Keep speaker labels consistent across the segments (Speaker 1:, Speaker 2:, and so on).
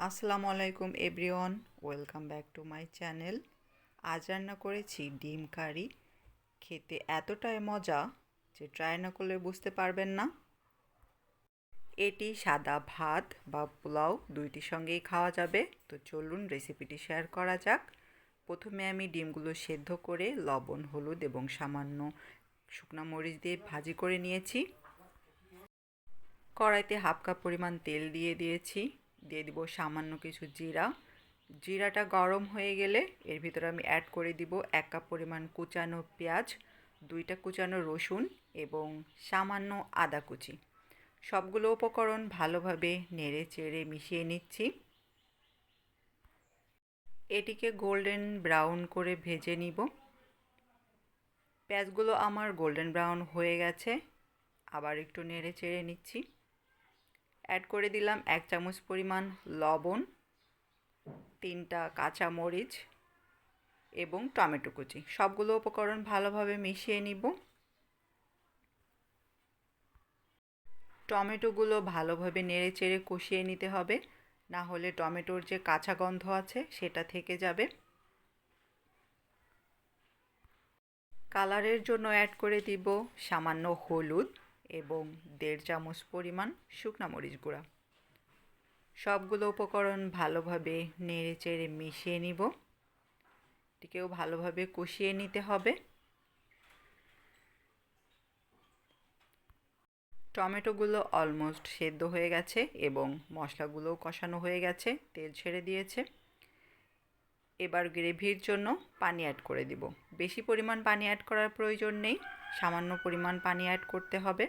Speaker 1: আসসালামু আলাইকুম everyone, welcome back to my channel. আজ রান্না করেছি ডিম কারি। খেতে এতটাই মজা যে ট্রাই না করলে বুঝতে পারবেন না। এটি সাদা ভাত বা পোলাও দুইটির সঙ্গেই খাওয়া যাবে। তো চলুন রেসিপিটি শেয়ার করা যাক। প্রথমে আমি ডিমগুলো সেদ্ধ করে লবণ, হলুদ এবং সামান্য শুকনো মরিচ দিয়ে ভাজি করে নিয়েছি। কড়াইতে হাফ কাপ পরিমাণ তেল দিয়ে দিয়েছি। দিয়ে দিব সামান্য কিছু জিরা। জিরাটা গরম হয়ে গেলে এর ভিতরে আমি অ্যাড করে দিব 1 কাপ পরিমাণ কুচানো পেঁয়াজ, 2টা কুচানো রসুন এবং সামান্য আদা কুচি। সবগুলো উপকরণ ভালোভাবে নেড়ে চেড়ে মিশিয়ে নিচ্ছি। এটিকে গোল্ডেন ব্রাউন করে ভেজে নিব। পেঁয়াজগুলো আমার গোল্ডেন ব্রাউন হয়ে গেছে। আবার একটু নেড়ে চেড়ে নিচ্ছি। অ্যাড করে দিলাম 1 চামচ পরিমাণ লবণ, 3টা কাঁচামরিচ এবং টমেটো কুচি। সবগুলো উপকরণ ভালোভাবে মিশিয়ে নিব। টমেটোগুলো ভালোভাবে নেড়ে চেড়ে কষিয়ে নিতে হবে, না হলে টমেটোর যে কাঁচা গন্ধ আছে সেটা থেকে যাবে। কালারের জন্য অ্যাড করে দিব সামান্য হলুদ এবং 1.5 চামচ পরিমাণ শুকনো মরিচ গুঁড়া। সবগুলো উপকরণ ভালোভাবে নেড়ে চেড়ে মিশিয়ে নিব। এটিকেও ভালোভাবে কষিয়ে নিতে হবে। টমেটোগুলো অলমোস্ট সেদ্ধ হয়ে গেছে এবং মশলাগুলোও কষানো হয়ে গেছে, তেল ছেড়ে দিয়েছে। এবার গ্রেভির জন্য পানি অ্যাড করে দিব। বেশি পরিমাণ পানি অ্যাড করার প্রয়োজন নেই, সামান্য পরিমাণ পানি অ্যাড করতে হবে।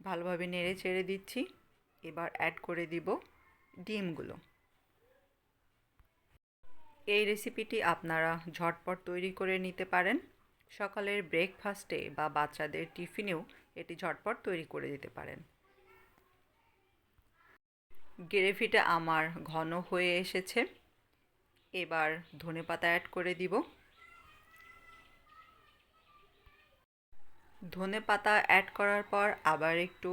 Speaker 1: ভালোভাবে নেড়ে চেড়ে দিচ্ছি। এবার অ্যাড করে দিব ডিমগুলো। এই রেসিপিটি আপনারা ঝটপট তৈরি করে নিতে পারেন। সকালের ব্রেকফাস্টে বা বাচ্চাদের টিফিনেও এটি ঝটপট তৈরি করে দিতে পারেন। গ্রেভিটা আমার ঘন হয়ে এসেছে। এবার ধনেপাতা অ্যাড করে দিব। ধনেপাতা অ্যাড করার পর আবার একটু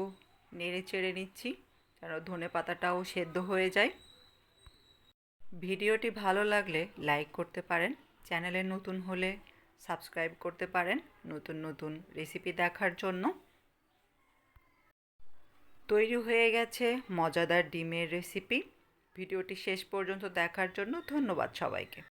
Speaker 1: নেড়ে চেড়ে নিচ্ছি যেন ধনেপাতাটাও সেদ্ধ হয়ে যায়। ভিডিওটি ভালো লাগলে লাইক করতে পারেন, চ্যানেলে নতুন হলে সাবস্ক্রাইব করতে পারেন নতুন নতুন রেসিপি দেখার জন্য। তৈরি হয়ে গেছে মজাদার ডিমের রেসিপি। ভিডিওটি শেষ পর্যন্ত দেখার জন্য ধন্যবাদ সবাইকে।